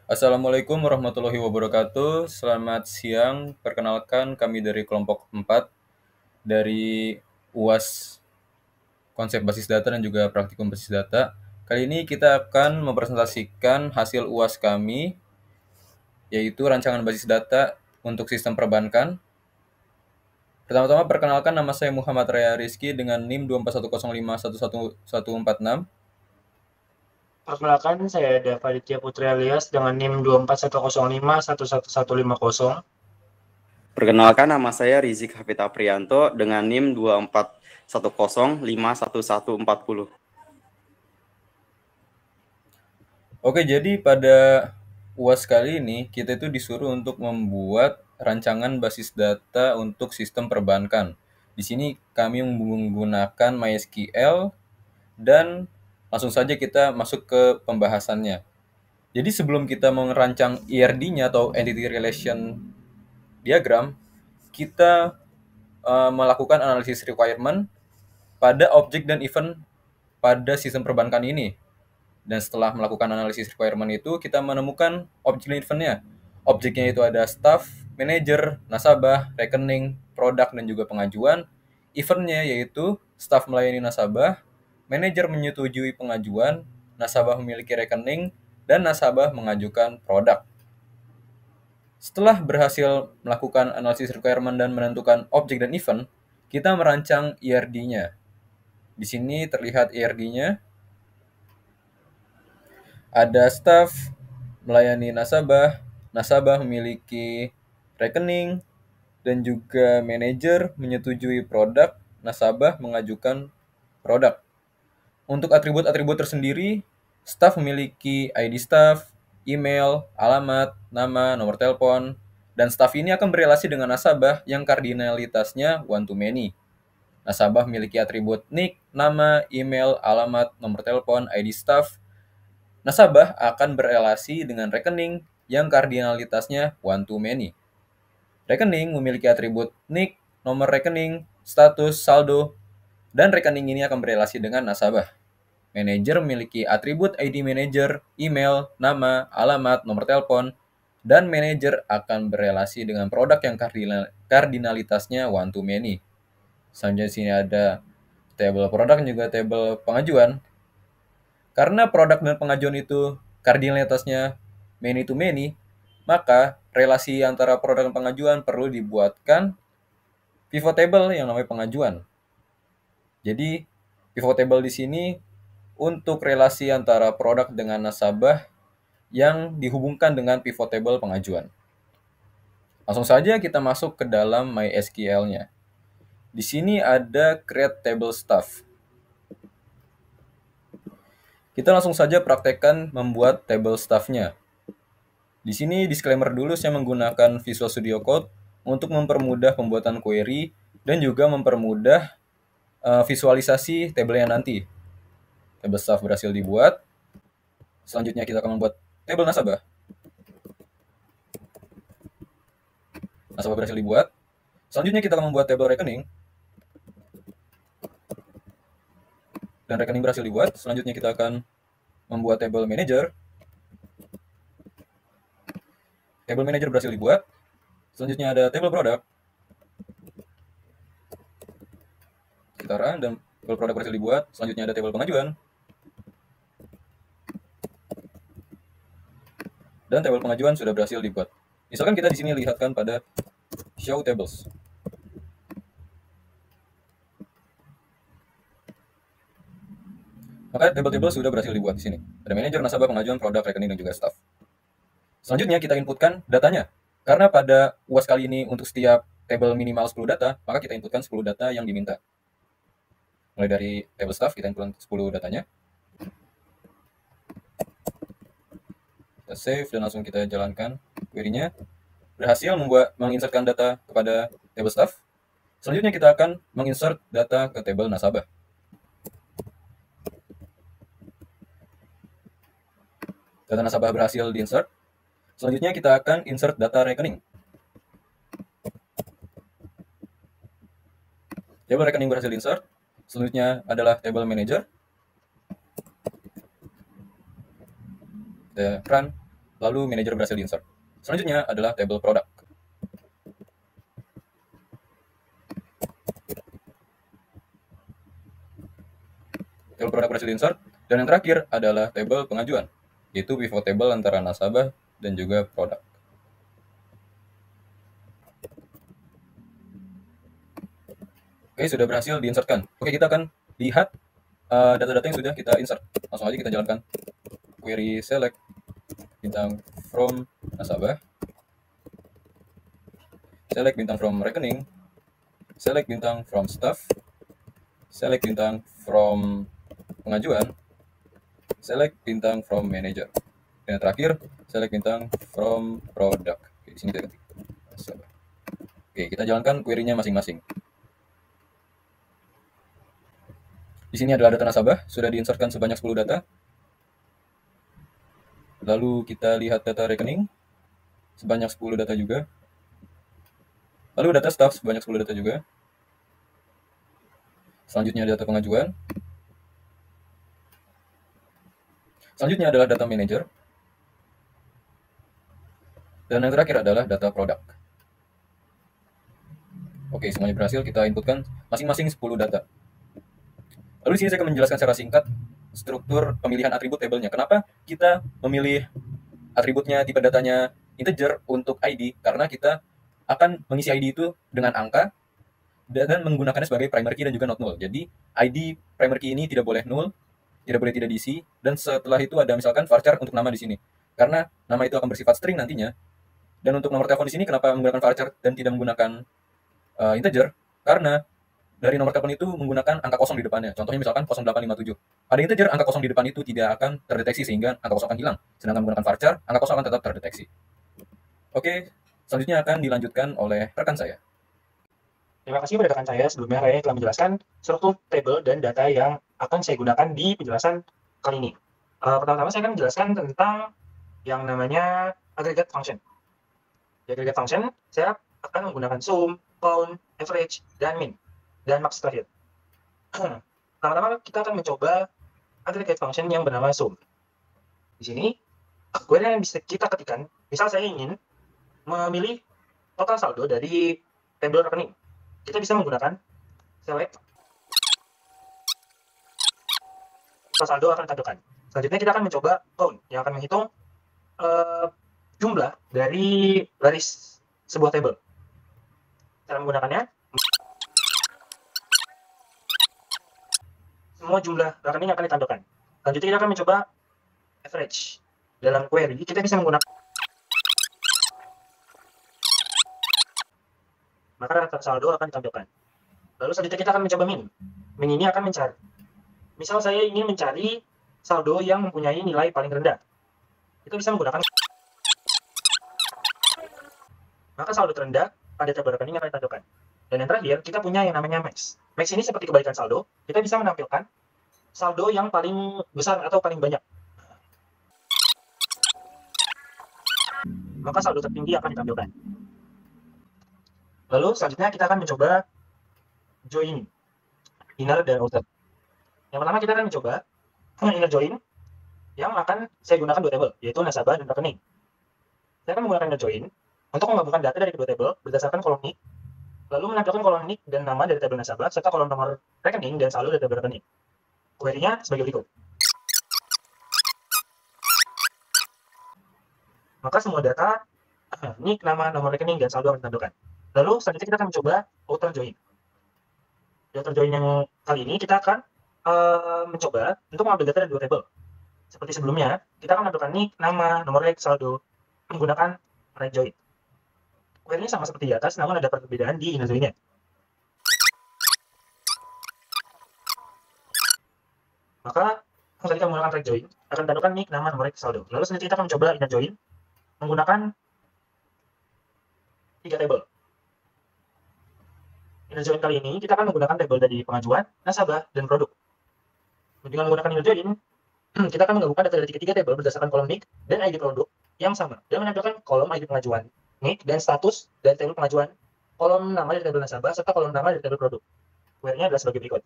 Assalamualaikum warahmatullahi wabarakatuh. Selamat siang. Perkenalkan kami dari kelompok 4 dari UAS Konsep Basis Data dan juga Praktikum Basis Data. Kali ini kita akan mempresentasikan hasil UAS kami, yaitu rancangan basis data untuk sistem perbankan. Pertama-tama perkenalkan, nama saya Muhammad Raya Rizky dengan NIM 24105111146. Perkenalkan, saya Dava Aditya Putri Alias dengan NIM 24105111150. Perkenalkan, nama saya Rizik Hafid Aprianto dengan NIM 241051140. Oke, jadi pada UAS kali ini kita itu disuruh untuk membuat rancangan basis data untuk sistem perbankan. Di sini kami menggunakan MySQL dan langsung saja kita masuk ke pembahasannya. Jadi sebelum kita merancang ERD-nya atau Entity Relation Diagram, kita melakukan analisis requirement pada objek dan event pada sistem perbankan ini. Dan setelah melakukan analisis requirement itu, kita menemukan objek dan event-nya. Objeknya itu ada staff, manager, nasabah, rekening, produk, dan juga pengajuan. Event-nya yaitu staff melayani nasabah, manajer menyetujui pengajuan, nasabah memiliki rekening, dan nasabah mengajukan produk. Setelah berhasil melakukan analisis requirement dan menentukan objek dan event, kita merancang ERD-nya. Di sini terlihat ERD-nya. Ada staff melayani nasabah, nasabah memiliki rekening, dan juga manajer menyetujui produk, nasabah mengajukan produk. Untuk atribut-atribut tersendiri, staff memiliki ID staff, email, alamat, nama, nomor telepon, dan staff ini akan berelasi dengan nasabah yang kardinalitasnya one to many. Nasabah memiliki atribut NIK, nama, email, alamat, nomor telepon, ID staff. Nasabah akan berelasi dengan rekening yang kardinalitasnya one to many. Rekening memiliki atribut NIK, nomor rekening, status, saldo, dan rekening ini akan berelasi dengan nasabah. Manajer memiliki atribut ID manager, email, nama, alamat, nomor telepon, dan manajer akan berelasi dengan produk yang kardinalitasnya one to many. Selanjutnya sini ada table produk dan juga table pengajuan. Karena produk dan pengajuan itu kardinalitasnya many to many, maka relasi antara produk dan pengajuan perlu dibuatkan pivot table yang namanya pengajuan. Jadi pivot table di sini untuk relasi antara produk dengan nasabah yang dihubungkan dengan pivot table pengajuan. Langsung saja kita masuk ke dalam MySQL-nya. Di sini ada create table staff. Kita langsung saja praktekkan membuat table staff-nya. Di sini disclaimer dulu, saya menggunakan Visual Studio Code untuk mempermudah pembuatan query dan juga mempermudah visualisasi tabelnya nanti. Table staff berhasil dibuat. Selanjutnya kita akan membuat table nasabah. Nasabah berhasil dibuat. Selanjutnya kita akan membuat table rekening. Dan rekening berhasil dibuat. Selanjutnya kita akan membuat table manager. Table manager berhasil dibuat. Selanjutnya ada table produk. Kita run dan table produk berhasil dibuat. Selanjutnya ada table pengajuan. Dan table pengajuan sudah berhasil dibuat. Misalkan kita di sini lihatkan pada show tables. Maka table-table sudah berhasil dibuat di sini. Ada manajer, nasabah, pengajuan, produk, rekening, dan juga staff. Selanjutnya kita inputkan datanya. Karena pada UAS kali ini untuk setiap table minimal 10 data, maka kita inputkan 10 data yang diminta. Mulai dari table staff, kita inputkan 10 datanya. Kita save dan langsung kita jalankan query-nya. Berhasil menginsertkan data kepada table staff. Selanjutnya kita akan menginsert data ke table nasabah. Data nasabah berhasil diinsert. Selanjutnya kita akan insert data rekening. Table rekening berhasil diinsert. Selanjutnya adalah table manager. Kita run. Lalu manager berhasil di-insert. Selanjutnya adalah table product. Table product berhasil di-insert. Dan yang terakhir adalah table pengajuan, yaitu pivot table antara nasabah dan juga produk. Oke, sudah berhasil di-insertkan. Oke, kita akan lihat data-data yang sudah kita insert. Langsung aja kita jalankan query select bintang from nasabah, select bintang from rekening, select bintang from staff, select bintang from pengajuan, select bintang from manager. Dan yang terakhir, select bintang from product. Oke, di sini kita ketik nasabah. Oke, kita jalankan query-nya masing-masing. Di sini adalah data nasabah, sudah diinsertkan sebanyak 10 data. Lalu kita lihat data rekening, sebanyak 10 data juga. Lalu data staff, sebanyak 10 data juga. Selanjutnya data pengajuan. Selanjutnya adalah data manager. Dan yang terakhir adalah data produk. Oke, semuanya berhasil, kita inputkan masing-masing 10 data. Lalu di sini saya akan menjelaskan secara singkat struktur pemilihan atribut tabelnya. Kenapa kita memilih atributnya tipe datanya integer untuk ID? Karena kita akan mengisi ID itu dengan angka dan menggunakannya sebagai primary key dan juga not null. Jadi ID primary key ini tidak boleh null, tidak boleh tidak diisi, dan setelah itu ada misalkan varchar untuk nama di sini. Karena nama itu akan bersifat string nantinya. Dan untuk nomor telepon di sini kenapa menggunakan varchar dan tidak menggunakan integer? Karena dari nomor telepon itu menggunakan angka kosong di depannya. Contohnya misalkan 0857. Pada integer, angka kosong di depan itu tidak akan terdeteksi sehingga angka kosong akan hilang. Sedangkan menggunakan varchar, angka kosong akan tetap terdeteksi. Oke, selanjutnya akan dilanjutkan oleh rekan saya. Terima kasih pada rekan saya sebelumnya yang telah menjelaskan struktur table dan data yang akan saya gunakan di penjelasan kali ini. Pertama-tama saya akan menjelaskan tentang yang namanya aggregate function. Di aggregate function, saya akan menggunakan sum, count, average, dan min, dan max terakhir. Pertama-tama kita akan mencoba aggregate function yang bernama sum. Di sini, query yang bisa kita ketikkan, misal saya ingin memilih total saldo dari tabel rekening. Kita bisa menggunakan select total saldo akan ditampilkan. Selanjutnya kita akan mencoba count yang akan menghitung jumlah dari baris sebuah tabel. Cara menggunakannya, semua jumlah rekening akan ditampilkan. Selanjutnya kita akan mencoba average. Dalam query kita bisa menggunakan maka rata saldo akan ditampilkan. Lalu selanjutnya kita akan mencoba min. Min ini akan mencari. Misal saya ingin mencari saldo yang mempunyai nilai paling rendah. Itu bisa menggunakan. Maka saldo terendah pada tabel rekening akan ditampilkan. Dan yang terakhir, kita punya yang namanya max. Max ini seperti kebalikan saldo, kita bisa menampilkan saldo yang paling besar atau paling banyak. Maka saldo tertinggi akan ditampilkan. Lalu selanjutnya kita akan mencoba join inner dan outer. Yang pertama kita akan mencoba inner join yang akan saya gunakan dua tabel, yaitu nasabah dan rekening. Saya akan menggunakan inner join untuk menggabungkan data dari kedua tabel berdasarkan kolom NIC, lalu menampilkan kolom NIC dan nama dari tabel nasabah serta kolom nomor rekening dan saldo dari tabel rekening. Query-nya sebagai berikut. Maka semua data NIC, nama, nomor rekening, dan saldo akan ditampilkan. Lalu selanjutnya kita akan mencoba outer join. Di outer join yang kali ini kita akan mencoba untuk mengambil data dari dua tabel. Seperti sebelumnya, kita akan menampilkan NIC, nama, nomor rek, saldo menggunakan right join. Query-nya sama seperti di atas, namun ada perbedaan di inner join-nya. Maka kalau kita menggunakan right join, akan ditampilkan NIC, nama, nomor rek, saldo. Lalu selanjutnya kita akan mencoba inner join menggunakan tiga tabel. Inner join kali ini kita akan menggunakan tabel dari pengajuan, nasabah, dan produk. Dengan menggunakan inner join, kita akan menggabungkan data dari ketiga tabel berdasarkan kolom NIC dan ID produk yang sama dan menampilkan kolom ID pengajuan, NIC dan status dari tabel pengajuan, kolom nama dari tabel nasabah serta kolom nama dari tabel produk. Query-nya adalah sebagai berikut.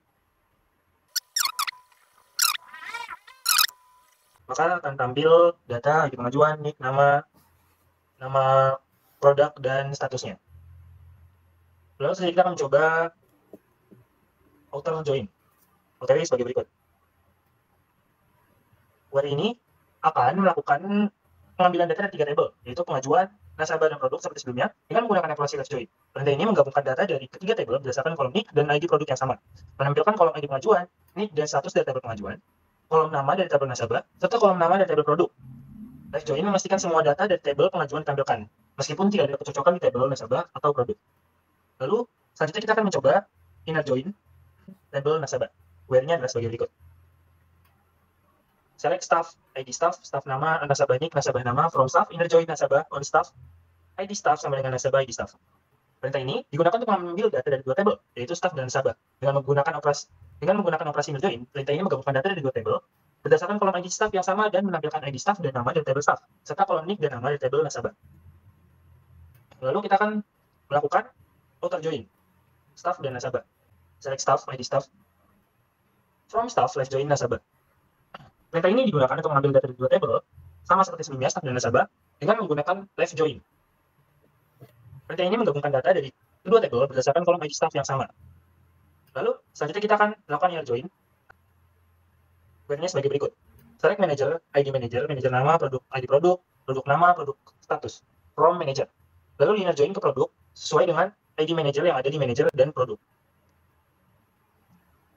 maka akan tampil data ID pengajuan, NIK, nama produk, dan statusnya. Lalu selanjutnya kita akan mencoba outer join. Materi sebagai berikut. Query ini akan melakukan pengambilan data dari 3 tabel, yaitu pengajuan, nasabah, dan produk seperti sebelumnya, dengan menggunakan operasi left join. Perintah ini menggabungkan data dari ketiga tabel berdasarkan kolom NIK dan ID produk yang sama, menampilkan kolom ID pengajuan, NIK, dan status dari tabel pengajuan, kolom nama dari tabel nasabah, serta kolom nama dari tabel produk. Left join memastikan semua data dari tabel pengajuan ditampilkan, meskipun tidak ada kecocokan di tabel nasabah atau produk. Lalu, selanjutnya kita akan mencoba inner join tabel nasabah. Query-nya adalah sebagai berikut. Select staff, ID staff, staff nama, nasabah NIK, nasabah nama, from staff, inner join nasabah, on staff, ID staff sama dengan nasabah, ID staff. Perintah ini digunakan untuk mengambil data dari 2 tabel, yaitu staff dan nasabah. Dengan menggunakan operasi inner join, perintah ini menggabungkan data dari 2 tabel berdasarkan kolom ID staff yang sama dan menampilkan ID staff dan nama dari tabel staff, serta kolom NIK dan nama dari tabel nasabah. Lalu kita akan melakukan outer join, staff dan nasabah. Select staff, ID staff, from staff, left join nasabah. Perintah ini digunakan untuk mengambil data dari 2 tabel, sama seperti sebelumnya, staff dan nasabah, dengan menggunakan left join. Perintah ini menggabungkan data dari kedua tabel berdasarkan kolom ID staff yang sama. Lalu, selanjutnya kita akan melakukan inner join. Query-nya sebagai berikut. Select manager, ID manager, manager nama, produk, ID produk, produk nama, produk status, from manager. Lalu inner join ke produk sesuai dengan ID manager yang ada di manager dan produk.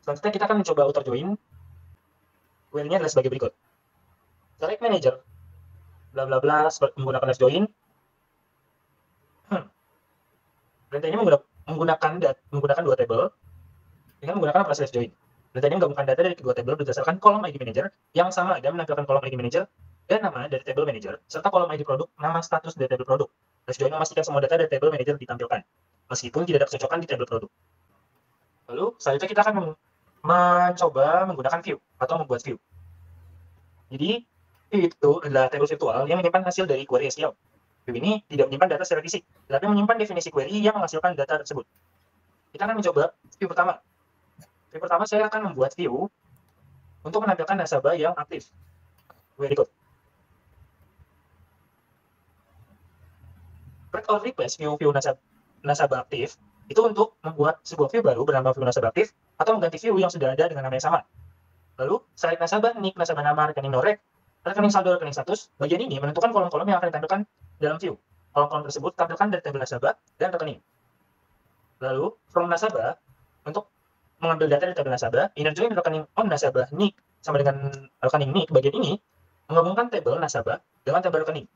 Selanjutnya kita akan mencoba outer join. Query-nya adalah sebagai berikut. Select manager, bla bla bla, menggunakan left join. Perintah ini menggunakan 2 tabel dengan menggunakan operasi left join. Perintah ini menggabungkan data dari kedua tabel berdasarkan kolom ID manager yang sama dan menampilkan kolom ID manager dan nama dari tabel manager, serta kolom ID produk, nama status dari tabel produk. Left join memastikan semua data dari tabel manager ditampilkan, meskipun tidak ada kecocokan di tabel produk. Lalu, selanjutnya kita akan mencoba menggunakan view atau membuat view. Jadi, view itu adalah tabel virtual yang menyimpan hasil dari query SQL. View ini tidak menyimpan data secara fisik, tetapi menyimpan definisi query yang menghasilkan data tersebut. Kita akan mencoba view pertama. View pertama saya akan membuat view untuk menampilkan nasabah yang aktif. Berikut. Create or replace view nasabah aktif itu untuk membuat sebuah view baru bernama view nasabah aktif atau mengganti view yang sudah ada dengan nama yang sama. Lalu, select nasabah, NIK, nasabah nama, rekening norek, rekening saldo, rekening status. Bagian ini menentukan kolom-kolom yang akan ditampilkan dalam view. Kolom-kolom tersebut tampilkan dari tabel nasabah dan rekening. Lalu, from nasabah, untuk mengambil data dari tabel nasabah, inner join rekening on nasabah NIK sama dengan rekening NIK. Bagian ini menggabungkan tabel nasabah dengan tabel rekening.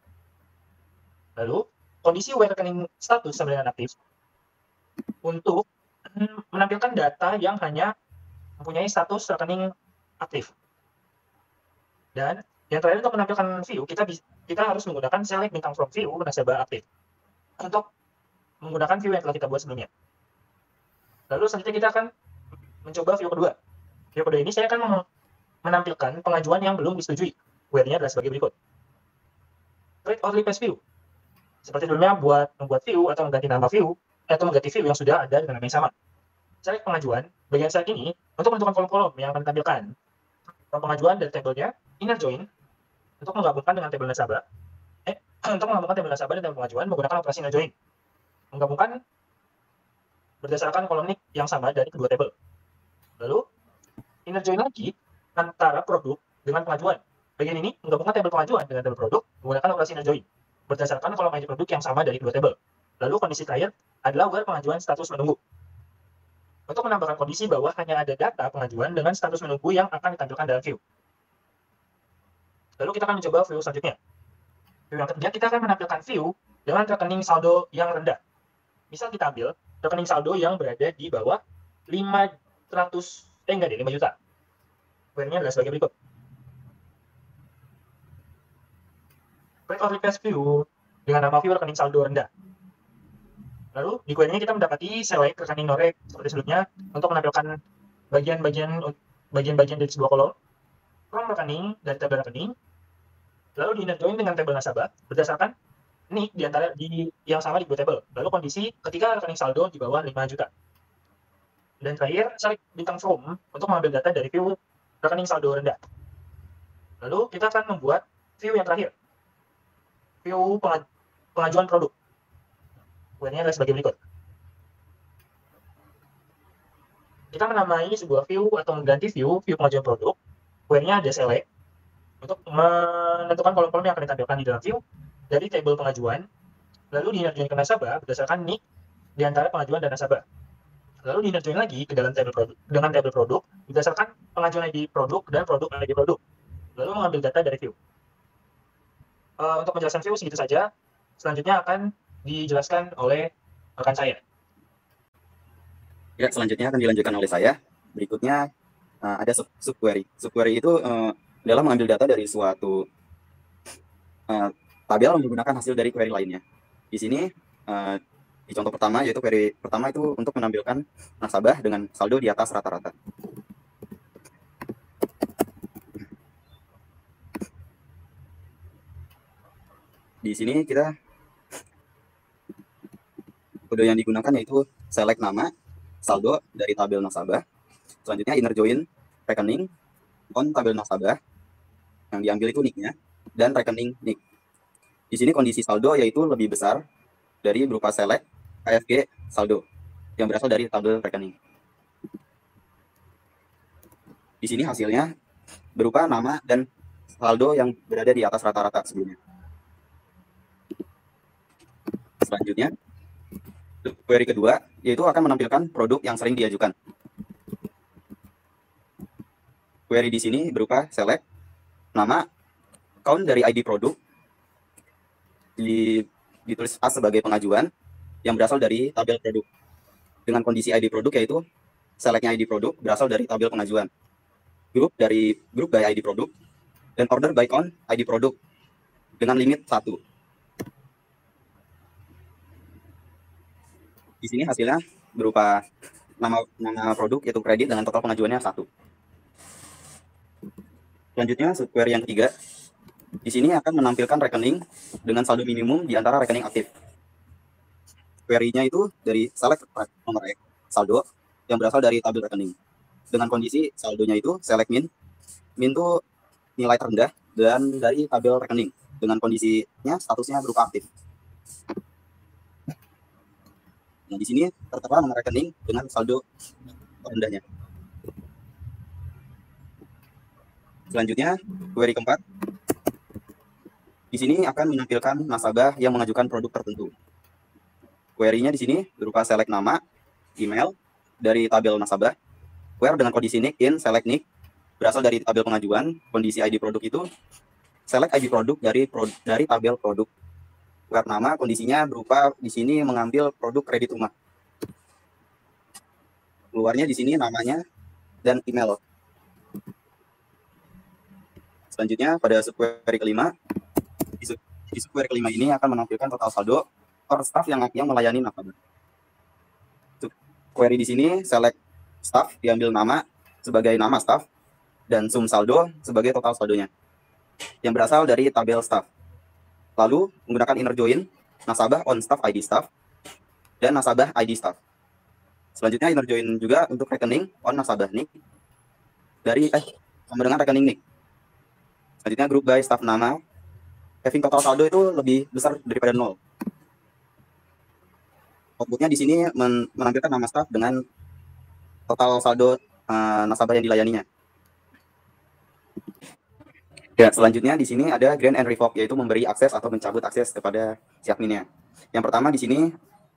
Lalu, kondisi where rekening status sama dengan aktif untuk menampilkan data yang hanya mempunyai status rekening aktif. Dan yang terakhir untuk menampilkan view, kita harus menggunakan select bintang from view nasabah aktif untuk menggunakan view yang telah kita buat sebelumnya. Lalu selanjutnya kita akan mencoba view kedua. View kedua ini saya akan menampilkan pengajuan yang belum disetujui. Query-nya adalah sebagai berikut. Create or replace view. Seperti sebelumnya, membuat view atau mengganti nama view atau mengganti view yang sudah ada dengan nama yang sama. Select pengajuan. Bagian select ini untuk menentukan kolom-kolom yang akan ditampilkan. Pengajuan dari tabelnya, inner join untuk menggabungkan dengan tabel nasabah. Untuk menggabungkan tabel nasabah dan tabel pengajuan menggunakan operasi inner join. Menggabungkan berdasarkan kolom NIK yang sama dari kedua tabel. Lalu, inner join lagi antara produk dengan pengajuan. Bagian ini menggabungkan tabel pengajuan dengan tabel produk menggunakan operasi inner join berdasarkan kolom ID produk yang sama dari kedua tabel. Lalu kondisi terakhir adalah where pengajuan status menunggu. Untuk menambahkan kondisi bahwa hanya ada data pengajuan dengan status menunggu yang akan ditampilkan dalam view. Lalu kita akan mencoba view selanjutnya. View yang ketiga, kita akan menampilkan view dengan rekening saldo yang rendah. Misal kita ambil rekening saldo yang berada di bawah 5 juta. Query-nya adalah sebagai berikut. Create or replace view dengan nama view rekening saldo rendah. Lalu di query ini kita mendapati select rekening norek seperti sebelumnya untuk menampilkan bagian-bagian dari sebuah kolom. From rekening dari tabel rekening. Lalu di inner join dengan tabel nasabah berdasarkan NIK yang sama di dua tabel. Lalu kondisi ketika rekening saldo di bawah 5 juta. Dan terakhir select bintang from untuk mengambil data dari view rekening saldo rendah. Lalu kita akan membuat view yang terakhir, view pengajuan produk. Query-nya adalah sebagai berikut. Kita menamai sebuah view atau mengganti view pengajuan produk. Query-nya ada select untuk menentukan kolom-kolom yang akan ditampilkan di dalam view dari tabel pengajuan, lalu dinerjoin ke nasabah berdasarkan nick di antara pengajuan dan nasabah. Lalu dinerjoin lagi ke dalam tabel produk dengan tabel produk berdasarkan pengajuan ID produk dan produk ID produk. Lalu mengambil data dari view. Untuk penjelasan view segitu saja. Selanjutnya akan dijelaskan oleh rekan saya. Ya, selanjutnya akan dilanjutkan oleh saya. Berikutnya ada subquery. Subquery itu adalah mengambil data dari suatu tabel menggunakan hasil dari query lainnya. Di sini di contoh pertama, yaitu query pertama itu untuk menampilkan nasabah dengan saldo di atas rata-rata. Di sini kita kode yang digunakan yaitu select nama, saldo dari tabel nasabah. Selanjutnya inner join rekening on tabel nasabah. Yang diambil itu nick-nya dan rekening nick. Di sini kondisi saldo yaitu lebih besar dari berupa select KFG saldo yang berasal dari tabel rekening. Di sini hasilnya berupa nama dan saldo yang berada di atas rata-rata sebelumnya. Selanjutnya, query kedua yaitu akan menampilkan produk yang sering diajukan. Query di sini berupa select nama, count dari ID produk, ditulis as sebagai pengajuan yang berasal dari tabel produk. Dengan kondisi ID produk yaitu selectnya ID produk berasal dari tabel pengajuan. Grup by ID produk dan order by count ID produk dengan limit 1. Di sini hasilnya berupa nama produk yaitu kredit dengan total pengajuannya 1. Selanjutnya subquery yang ketiga. Di sini akan menampilkan rekening dengan saldo minimum di antara rekening aktif. Query-nya itu dari select nomor X saldo yang berasal dari tabel rekening. Dengan kondisi saldonya itu select min. Min itu nilai terendah dan dari tabel rekening. Dengan kondisinya statusnya berupa aktif. Nah, di sini tertera nomor rekening dengan saldo terendahnya. Selanjutnya, query keempat. Di sini akan menampilkan nasabah yang mengajukan produk tertentu. Query-nya di sini berupa select nama, email dari tabel nasabah, where dengan kondisi nick in select nick berasal dari tabel pengajuan, kondisi ID produk itu select ID produk dari tabel produk. Where nama kondisinya berupa di sini mengambil produk kredit rumah. Keluarnya di sini namanya dan email. Selanjutnya pada subquery kelima, di subquery kelima ini akan menampilkan total saldo per staff yang melayani nasabah. Query di sini select staff diambil nama sebagai nama staff dan sum saldo sebagai total saldonya yang berasal dari tabel staff. Lalu menggunakan inner join nasabah on staff ID staff dan nasabah ID staff. Selanjutnya inner join juga untuk rekening on nasabah nick dari sama dengan rekening nick. Selanjutnya group by staff nama, having total saldo itu lebih besar daripada 0. Outputnya di sini menampilkan nama staff dengan total saldo nasabah yang dilayaninya. Ya, selanjutnya di sini ada grant and revoke, yaitu memberi akses atau mencabut akses kepada si adminnya. Yang pertama di sini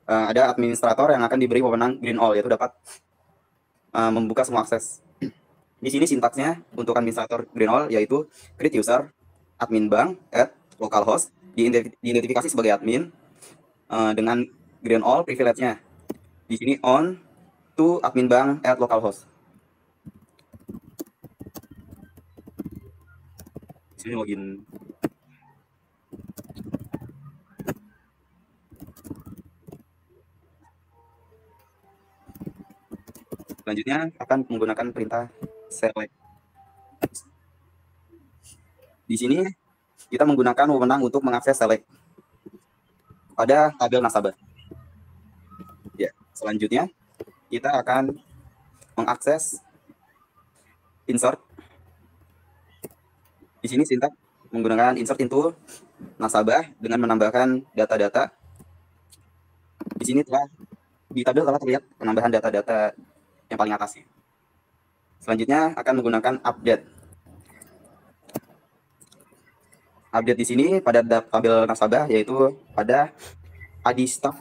ada administrator yang akan diberi wewenang green all, yaitu dapat membuka semua akses. Di sini sintaksnya untuk administrator green all yaitu create user admin bank at localhost, diidentifikasi sebagai admin dengan green all privilege-nya. Di sini on to admin bank at localhost. Di sini login. Selanjutnya akan menggunakan perintah select. Di sini kita menggunakan wewenang untuk mengakses select pada tabel nasabah. Ya, selanjutnya kita akan mengakses insert Di sini Sintak menggunakan insert into nasabah dengan menambahkan data-data. Di sini di tabel telah terlihat penambahan data-data yang paling atas. Selanjutnya akan menggunakan update. Update di sini pada tabel nasabah yaitu pada ID staff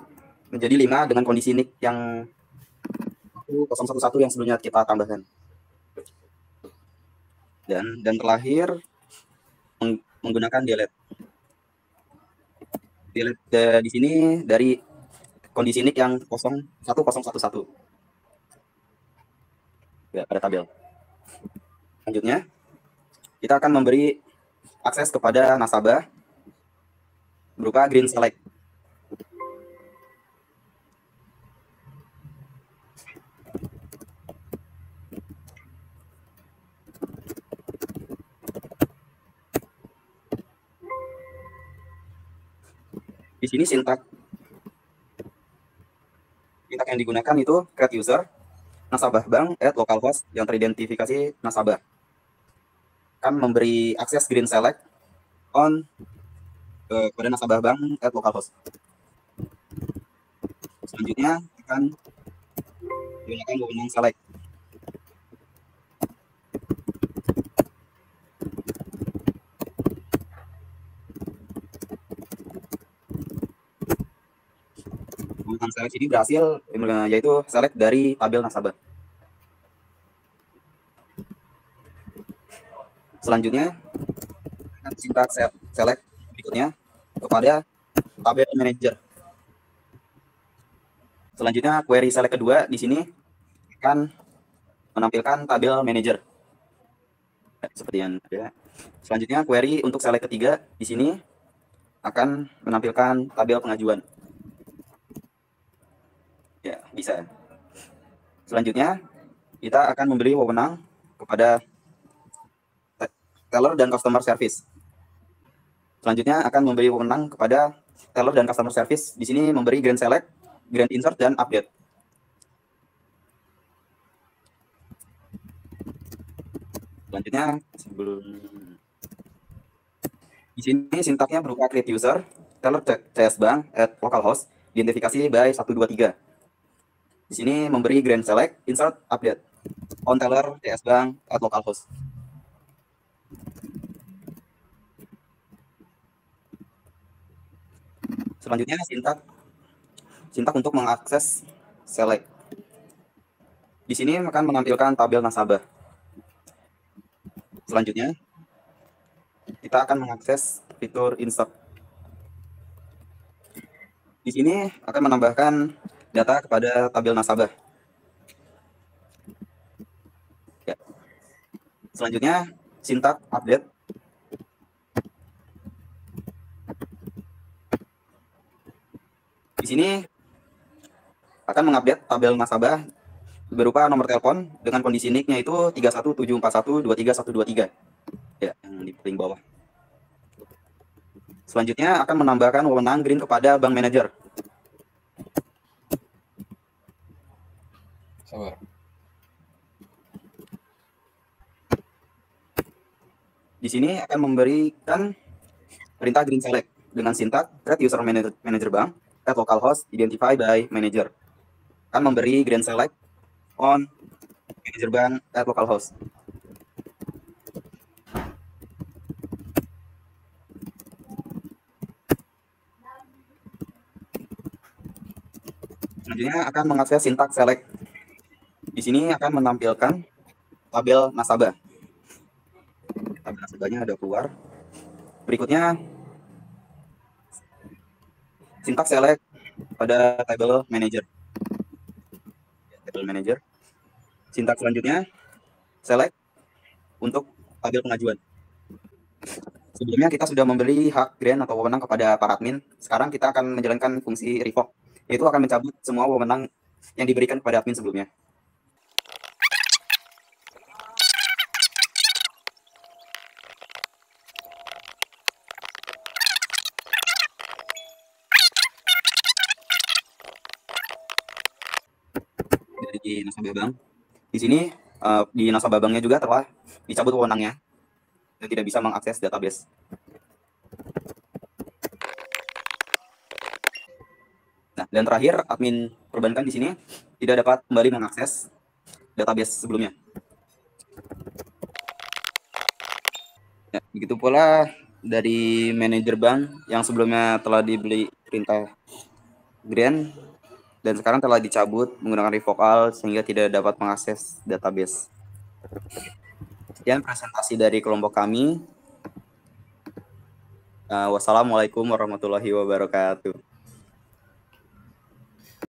menjadi 5 dengan kondisi nick yang 011 yang sebelumnya kita tambahkan. Dan terakhir menggunakan delete. Delete di sini dari kondisi nick yang 01011 ya, pada tabel. Selanjutnya kita akan memberi akses kepada nasabah berupa green select. Di sini sintak yang digunakan itu create user nasabah bank @localhost yang teridentifikasi nasabah. Akan memberi akses green select on kepada nasabah bank @localhost. Selanjutnya akan menggunakan wewenang select. Wewenang select ini berhasil yaitu select dari tabel nasabah. Selanjutnya akan sintak select berikutnya kepada tabel manager. Selanjutnya query select kedua di sini akan menampilkan tabel manager seperti yang ada. Selanjutnya query untuk select ketiga di sini akan menampilkan tabel pengajuan. Ya, bisa. Selanjutnya kita akan memberi wewenang kepada teller dan customer service. Selanjutnya akan memberi wewenang kepada teller dan customer service. Di sini memberi grand select, grand insert, dan update. Selanjutnya di sini sintaknya berupa create user, teller CS bank @localhost, identifikasi by 123. Di sini memberi grand select, insert, update on teller CS bank @localhost. Selanjutnya sintak untuk mengakses select. Di sini akan menampilkan tabel nasabah. Selanjutnya kita akan mengakses fitur insert. Di sini akan menambahkan data kepada tabel nasabah. Ya. Selanjutnya sintak update. Di sini akan mengupdate tabel nasabah berupa nomor telepon dengan kondisi nick-nya itu 31741231123. Ya, yang di paling bawah. Selanjutnya akan menambahkan wewenang green kepada bank manager. Sabar. Di sini akan memberikan perintah green select dengan sintak create user manager bank @localhost identify by manager. Akan memberi green select on manager bank @localhost. Selanjutnya akan mengakses sintak select. Di sini akan menampilkan tabel nasabah. Tabel nasabahnya ada keluar. Berikutnya sintak select pada table manager. Table manager. Sintak selanjutnya select untuk tabel pengajuan. Sebelumnya kita sudah memberi hak grant atau wewenang kepada para admin. Sekarang kita akan menjalankan fungsi revoke, yaitu akan mencabut semua wewenang yang diberikan kepada admin sebelumnya. Dari nasabah bank. Di sini di nasabah banknya juga telah dicabut wewenangnya. dan tidak bisa mengakses database. Nah, dan terakhir, admin perbankan di sini tidak dapat kembali mengakses database sebelumnya. Ya, begitu pula dari manajer bank yang sebelumnya telah dibeli perintah grant dan sekarang telah dicabut menggunakan revoke all sehingga tidak dapat mengakses database. Sekian presentasi dari kelompok kami. Wassalamualaikum warahmatullahi wabarakatuh.